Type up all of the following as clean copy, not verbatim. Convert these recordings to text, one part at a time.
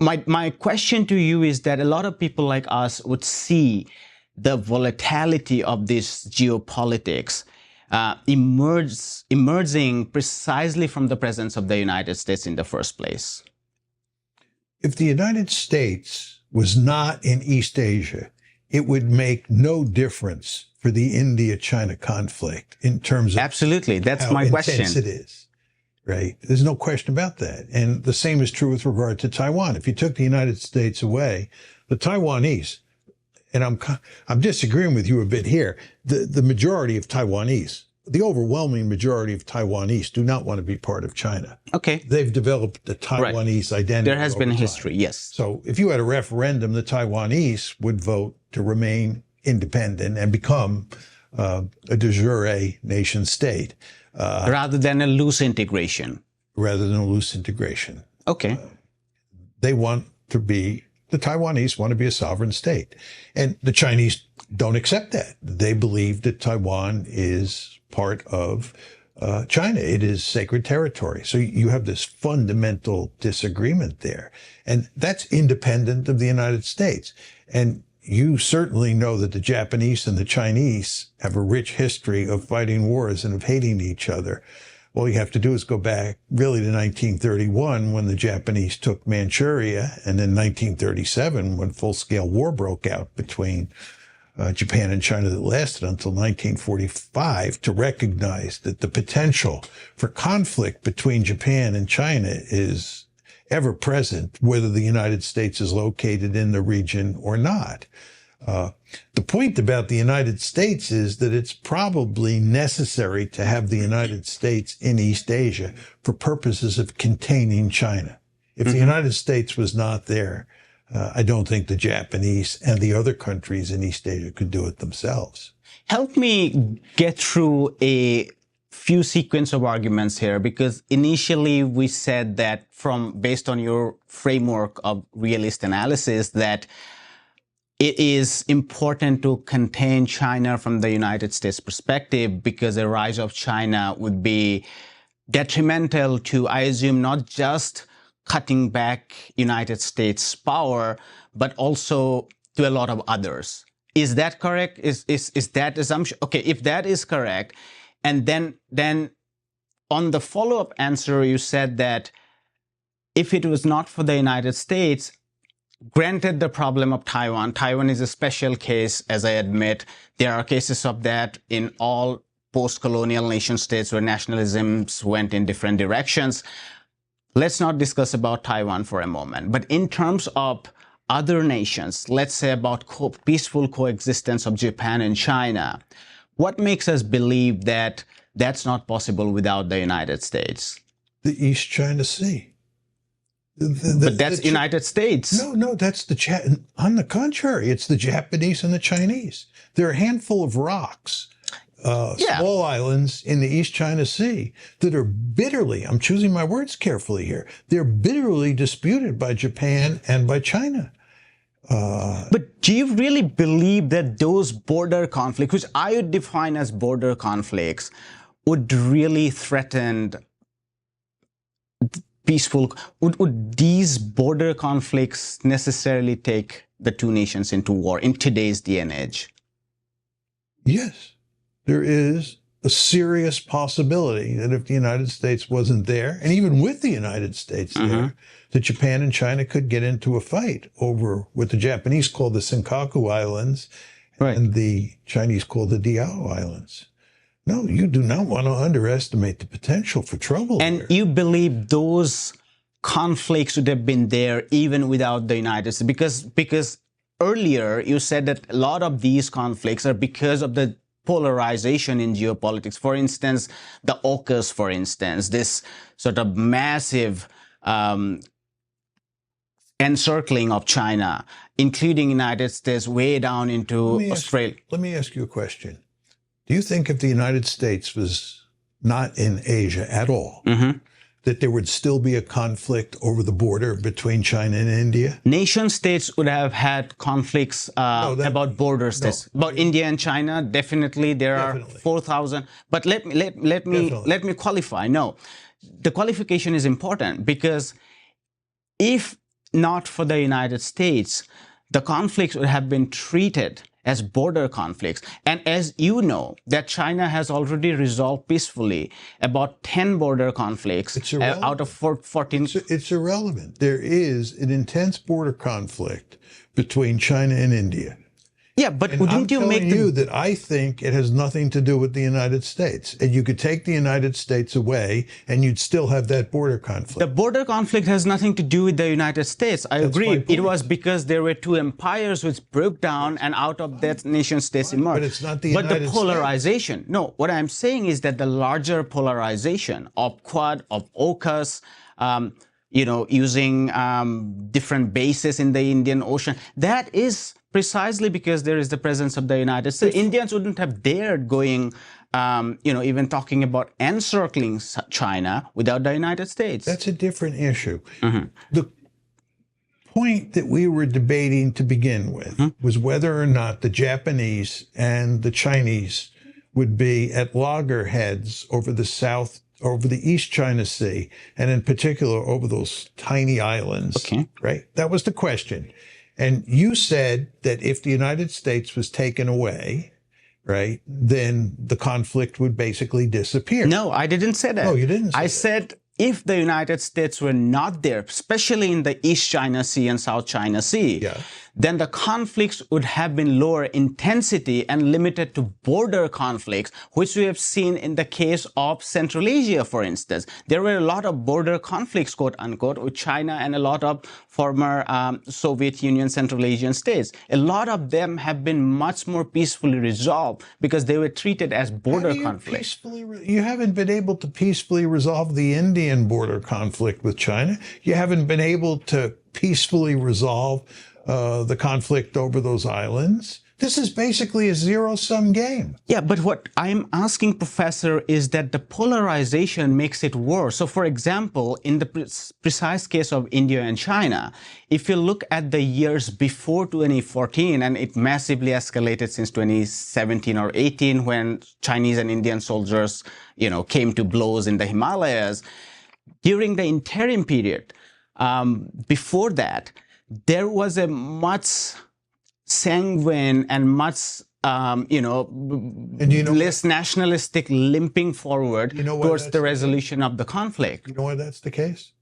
my question to you is that a lot of people like us would see the volatility of this geopolitics emerging precisely from the presence of the United States in the first place. If the United States was not in East Asia, it would make no difference for the India-China conflict in terms of absolutely. That's how my intense question. it is, right? There's no question about that. And the same is true with regard to Taiwan. If you took the United States away, the Taiwanese, and I'm disagreeing with you a bit here, the majority of Taiwanese, the overwhelming majority of Taiwanese do not want to be part of China. Okay. They've developed the Taiwanese identity. There has been a time. history, yes. So if you had a referendum, the Taiwanese would vote to remain independent and become a de jure nation state. Rather than a loose integration. Rather than a loose integration. Okay. The Taiwanese want to be a sovereign state. And the Chinese don't accept that. They believe that Taiwan is part of China. It is sacred territory. So you have this fundamental disagreement there. And that's independent of the United States. And you certainly know that the Japanese and the Chinese have a rich history of fighting wars and of hating each other. All you have to do is go back really to 1931 when the Japanese took Manchuria, and then 1937 when full-scale war broke out between Japan and China that lasted until 1945, to recognize that the potential for conflict between Japan and China is ever present, whether the United States is located in the region or not. The point about the United States is that it's probably necessary to have the United States in East Asia for purposes of containing China. If the United States was not there, I don't think the Japanese and the other countries in East Asia could do it themselves. Help me get through a few sequence of arguments here, because initially we said that based on your framework of realist analysis, that it is important to contain China from the United States perspective because the rise of China would be detrimental to, I assume, not just cutting back United States power, but also to a lot of others. Is that correct? Is that assumption? Okay, if that is correct, and then on the follow-up answer, you said that if it was not for the United States, granted the problem of Taiwan, Taiwan is a special case, as I admit. There are cases of that in all post-colonial nation states where nationalisms went in different directions. Let's not discuss about Taiwan for a moment. But in terms of other nations, let's say about peaceful coexistence of Japan and China, what makes us believe that that's not possible without the United States? The East China Sea. But that's United States. No, that's on the contrary, it's the Japanese and the Chinese. There are a handful of rocks, small islands in the East China Sea that are bitterly, I'm choosing my words carefully here, they're bitterly disputed by Japan and by China. But do you really believe that those border conflicts, which I would define as border conflicts, would really threaten peaceful, would these border conflicts necessarily take the two nations into war in today's day and age? Yes, there is a serious possibility that if the United States wasn't there, and even with the United States there, that Japan and China could get into a fight over what the Japanese call the Senkaku Islands and the Chinese call the Diao Islands. No, you do not want to underestimate the potential for trouble. And you believe those conflicts would have been there even without the United States? Because earlier you said that a lot of these conflicts are because of the polarization in geopolitics. For instance, the AUKUS, for instance, this sort of massive encircling of China, including United States way down into Australia. Let me ask you a question. Do you think if the United States was not in Asia at all, that there would still be a conflict over the border between China and India? Nation states would have had conflicts about border states. About India and China, definitely there are 4,000. But let me qualify. No, the qualification is important, because if not for the United States, the conflicts would have been treated as border conflicts. And as you know, that China has already resolved peacefully about 10 border conflicts out of 14. It's irrelevant. There is an intense border conflict between China and India. Yeah, but wouldn't you make you that I think it has nothing to do with the United States. And you could take the United States away and you'd still have that border conflict. The border conflict has nothing to do with the United States. I agree. It was because there were two empires which broke down and out of that nation states emerged. But it's not the United States. But the polarization. No, what I'm saying is that the larger polarization of Quad, of AUKUS, using different bases in the Indian Ocean, that is precisely because there is the presence of the United States. Indians wouldn't have dared going, even talking about encircling China without the United States. That's a different issue. The point that we were debating to begin with was whether or not the Japanese and the Chinese would be at loggerheads over the East China Sea, and in particular over those tiny islands. Okay. Right? That was the question. And you said that if the United States was taken away, right, then the conflict would basically disappear. No, I didn't say that. No, you didn't say I that. said if the United States were not there, especially in the East China Sea and South China Sea, then the conflicts would have been lower intensity and limited to border conflicts, which we have seen in the case of Central Asia, for instance. There were a lot of border conflicts, quote unquote, with China and a lot of former Soviet Union Central Asian states. A lot of them have been much more peacefully resolved because they were treated as border conflicts. You haven't been able to peacefully resolve the Indian border conflict with China. You haven't been able to peacefully resolve the conflict over those islands. This is basically a zero-sum game. Yeah, but what I'm asking, Professor, is that the polarization makes it worse. So, for example, in the precise case of India and China, if you look at the years before 2014, and it massively escalated since 2017 or 18 when Chinese and Indian soldiers, came to blows in the Himalayas, during the interim period, before that, there was a much sanguine and much, less nationalistic limping forward towards the resolution of the conflict. You know why that's the case?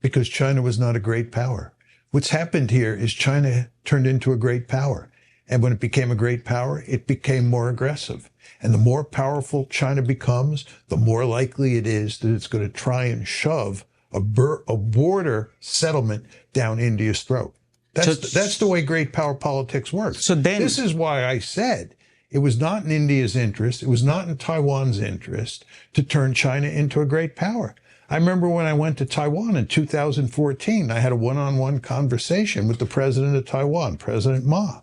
Because China was not a great power. What's happened here is China turned into a great power. And when it became a great power, it became more aggressive. And the more powerful China becomes, the more likely it is that it's going to try and shove a border settlement down India's throat. That's the way great power politics works. So then, this is why I said it was not in India's interest, it was not in Taiwan's interest to turn China into a great power. I remember when I went to Taiwan in 2014, I had a one-on-one conversation with the president of Taiwan, President Ma.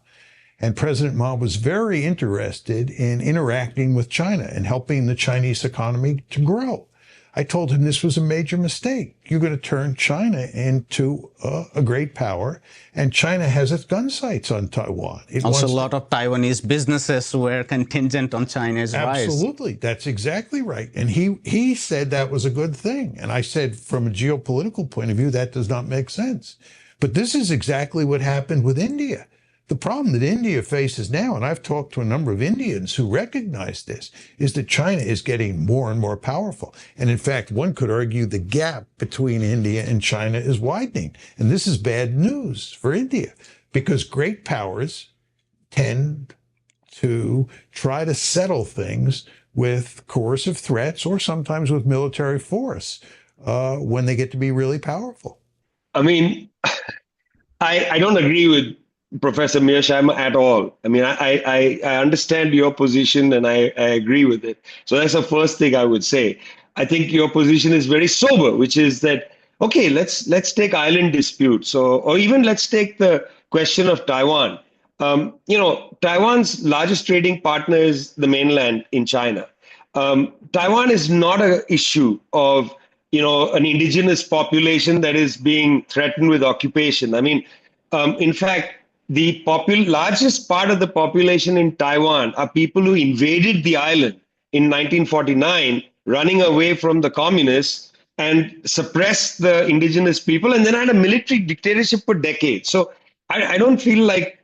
And President Ma was very interested in interacting with China and helping the Chinese economy to grow. I told him this was a major mistake. You're going to turn China into a great power, and China has its gun sights on Taiwan. A lot of Taiwanese businesses were contingent on China's rise. Absolutely. That's exactly right. And he said that was a good thing. And I said, from a geopolitical point of view, that does not make sense. But this is exactly what happened with India. The problem that India faces now, and I've talked to a number of Indians who recognize this, is that China is getting more and more powerful. And in fact, one could argue the gap between India and China is widening. And this is bad news for India, because great powers tend to try to settle things with coercive threats or sometimes with military force when they get to be really powerful. I mean, I don't agree with Professor Mearsheimer at all. I mean, I understand your position and I agree with it. So that's the first thing I would say. I think your position is very sober, which is that, okay, let's take island disputes, or even let's take the question of Taiwan. Taiwan's largest trading partner is the mainland in China. Taiwan is not an issue of, an indigenous population that is being threatened with occupation. I mean, in fact, the largest part of the population in Taiwan are people who invaded the island in 1949, running away from the communists, and suppressed the indigenous people, and then had a military dictatorship for decades. So I don't feel like,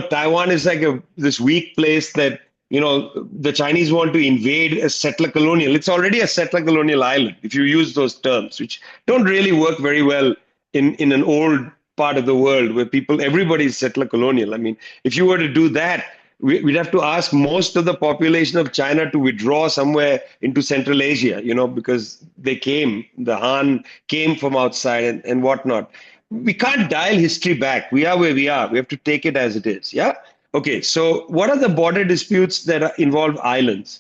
Taiwan is like this weak place that, the Chinese want to invade a settler colonial. It's already a settler colonial island, if you use those terms, which don't really work very well in an old part of the world where everybody is settler colonial. I mean, if you were to do that, we'd have to ask most of the population of China to withdraw somewhere into Central Asia, because the Han came from outside and whatnot. We can't dial history back. We are where we are. We have to take it as it is. Yeah. Okay. So what are the border disputes that involve islands?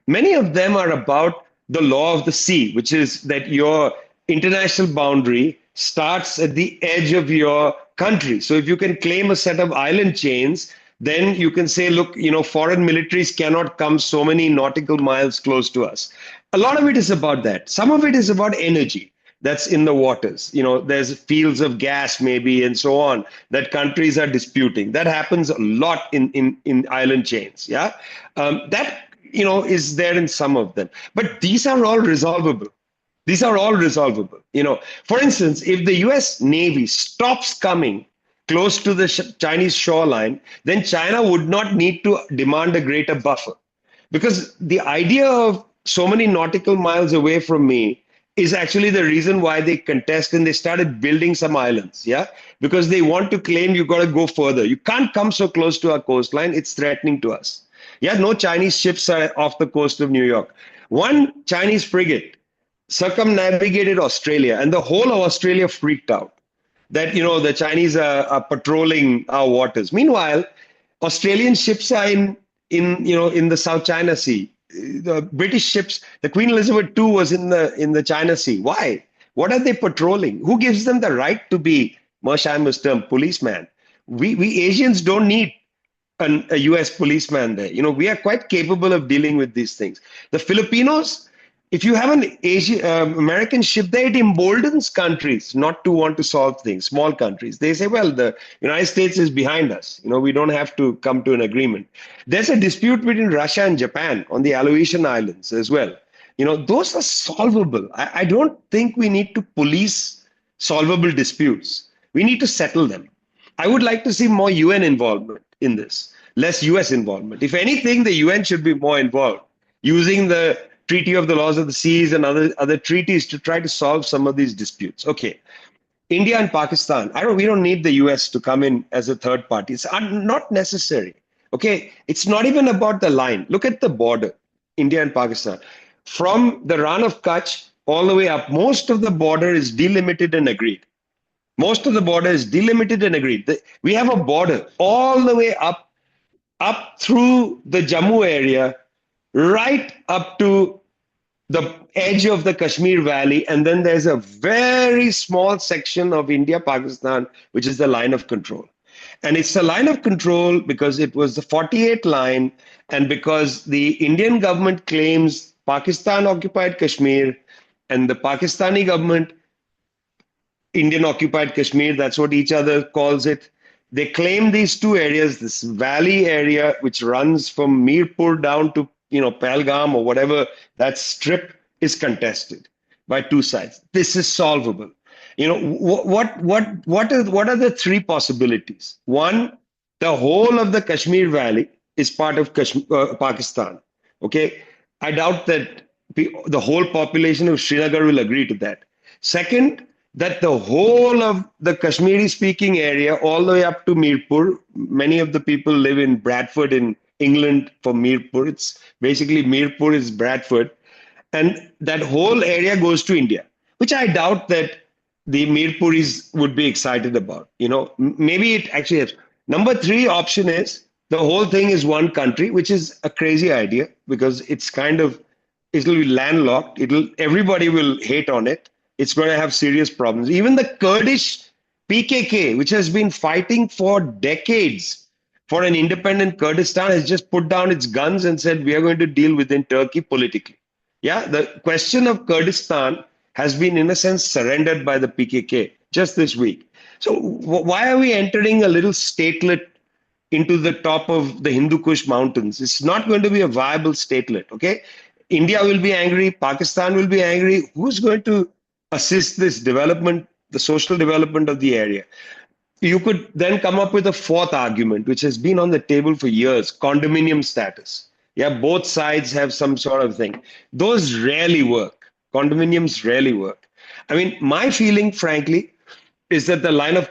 Many of them are about the law of the sea, which is that your international boundary starts at the edge of your country. So if you can claim a set of island chains, then you can say, look, foreign militaries cannot come so many nautical miles close to us. A lot of it is about that. Some of it is about energy that's in the waters. There's fields of gas maybe and so on that countries are disputing. That happens a lot in island chains. Yeah, that is there in some of them. But these are all resolvable. These are all resolvable. For instance, if the US Navy stops coming close to the Chinese shoreline, then China would not need to demand a greater buffer. Because the idea of so many nautical miles away from me is actually the reason why they contest and they started building some islands. Yeah, because they want to claim you've got to go further. You can't come so close to our coastline. It's threatening to us. Yeah, no Chinese ships are off the coast of New York. One Chinese frigate circumnavigated Australia, and the whole of Australia freaked out that the Chinese are patrolling our waters. Meanwhile, Australian ships are in the South China Sea. The British ships, the Queen Elizabeth II was in the China Sea. Why? What are they patrolling? Who gives them the right to be, Mearsheimer's term, policeman? We Asians don't need a US policeman there. We are quite capable of dealing with these things. The Filipinos, if you have an American ship there, it emboldens countries not to want to solve things, small countries. They say, well, the United States is behind us. We don't have to come to an agreement. There's a dispute between Russia and Japan on the Aleutian Islands as well. Those are solvable. I don't think we need to police solvable disputes. We need to settle them. I would like to see more UN involvement in this, less US involvement. If anything, the UN should be more involved, using the Treaty of the Laws of the Seas and other treaties to try to solve some of these disputes. Okay. India and Pakistan. We don't need the US to come in as a third party. It's not necessary. Okay. It's not even about the line. Look at the border, India and Pakistan. From the Rann of Kutch all the way up, most of the border is delimited and agreed. Most of the border is delimited and agreed. We have a border all the way up through the Jammu area, right up to the edge of the Kashmir Valley. And then there's a very small section of India, Pakistan, which is the line of control. And it's a line of control because it was the 48 line, and because the Indian government claims Pakistan occupied Kashmir, and the Pakistani government Indian occupied Kashmir, that's what each other calls it. They claim these two areas, this valley area, which runs from Mirpur down to Pahalgam or whatever, that strip is contested by two sides. This is solvable. What are the three possibilities? One, the whole of the Kashmir Valley is part of Pakistan. Okay, I doubt that the whole population of Srinagar will agree to that. Second, that the whole of the Kashmiri-speaking area, all the way up to Mirpur, many of the people live in Bradford in England for Mirpur. It's basically Mirpur is Bradford. And that whole area goes to India, which I doubt that the Mirpuris would be excited about. Maybe it actually has. Number three option is the whole thing is one country, which is a crazy idea because it'll be landlocked. Everybody will hate on it. It's going to have serious problems. Even the Kurdish PKK, which has been fighting for decades for an independent Kurdistan, has just put down its guns and said, we are going to deal within Turkey politically. Yeah, the question of Kurdistan has been, in a sense, surrendered by the PKK just this week. So why are we entering a little statelet into the top of the Hindu Kush mountains? It's not going to be a viable statelet, okay? India will be angry. Pakistan will be angry. Who's going to assist this development, the social development of the area. You could then come up with a fourth argument, which has been on the table for years: condominium status. Yeah, both sides have some sort of thing. Those rarely work. Condominiums rarely work. I mean, my feeling, frankly, is that the line of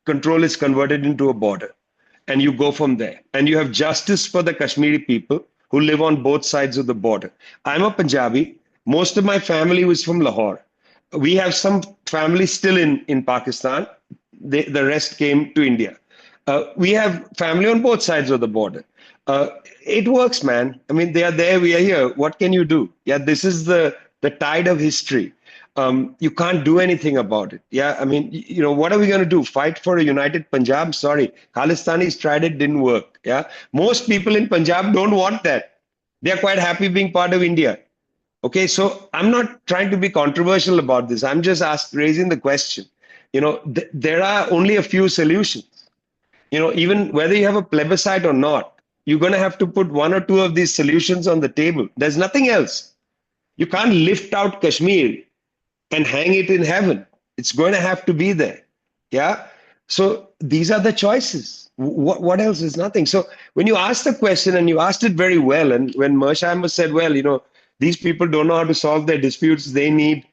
control is converted into a border, and you go from there. And you have justice for the Kashmiri people who live on both sides of the border. I'm a Punjabi. Most of my family was from Lahore. We have some family still in Pakistan. The rest came to India. We have family on both sides of the border. It works, man. I mean, they are there, we are here. What can you do? Yeah, this is the tide of history. You can't do anything about it. Yeah, I mean, what are we going to do? Fight for a united Punjab? Sorry, Khalistanis tried it, didn't work. Yeah, most people in Punjab don't want that. They're quite happy being part of India. Okay, so I'm not trying to be controversial about this. I'm just raising the question. There are only a few solutions. Even whether you have a plebiscite or not, you're going to have to put one or two of these solutions on the table. There's nothing else. You can't lift out Kashmir and hang it in heaven. It's going to have to be there. Yeah. So these are the choices. What else? Is nothing. So when you ask the question, and you asked it very well, and when Mearsheimer said, well, these people don't know how to solve their disputes, they need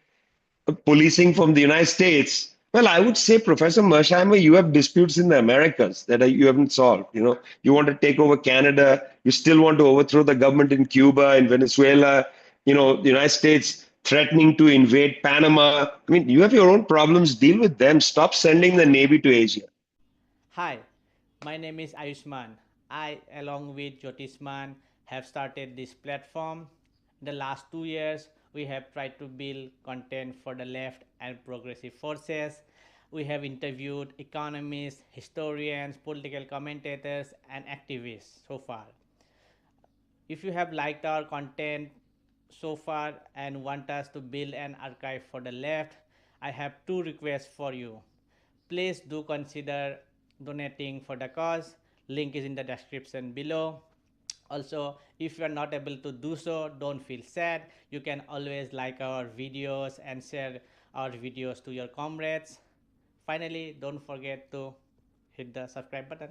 policing from the United States. Well, I would say, Professor Mearsheimer, you have disputes in the Americas that you haven't solved. You want to take over Canada. You still want to overthrow the government in Cuba, in Venezuela. The United States threatening to invade Panama. I mean, you have your own problems. Deal with them. Stop sending the Navy to Asia. Hi, my name is Ayushman. I, along with Jyotisman, have started this platform. In the last 2 years, we have tried to build content for the left and progressive forces. We have interviewed economists, historians, political commentators, and activists so far. If you have liked our content so far and want us to build an archive for the left, I have two requests for you. Please do consider donating for the cause. Link is in the description below. Also, if you are not able to do so, don't feel sad. You can always like our videos and share our videos to your comrades. Finally, don't forget to hit the subscribe button.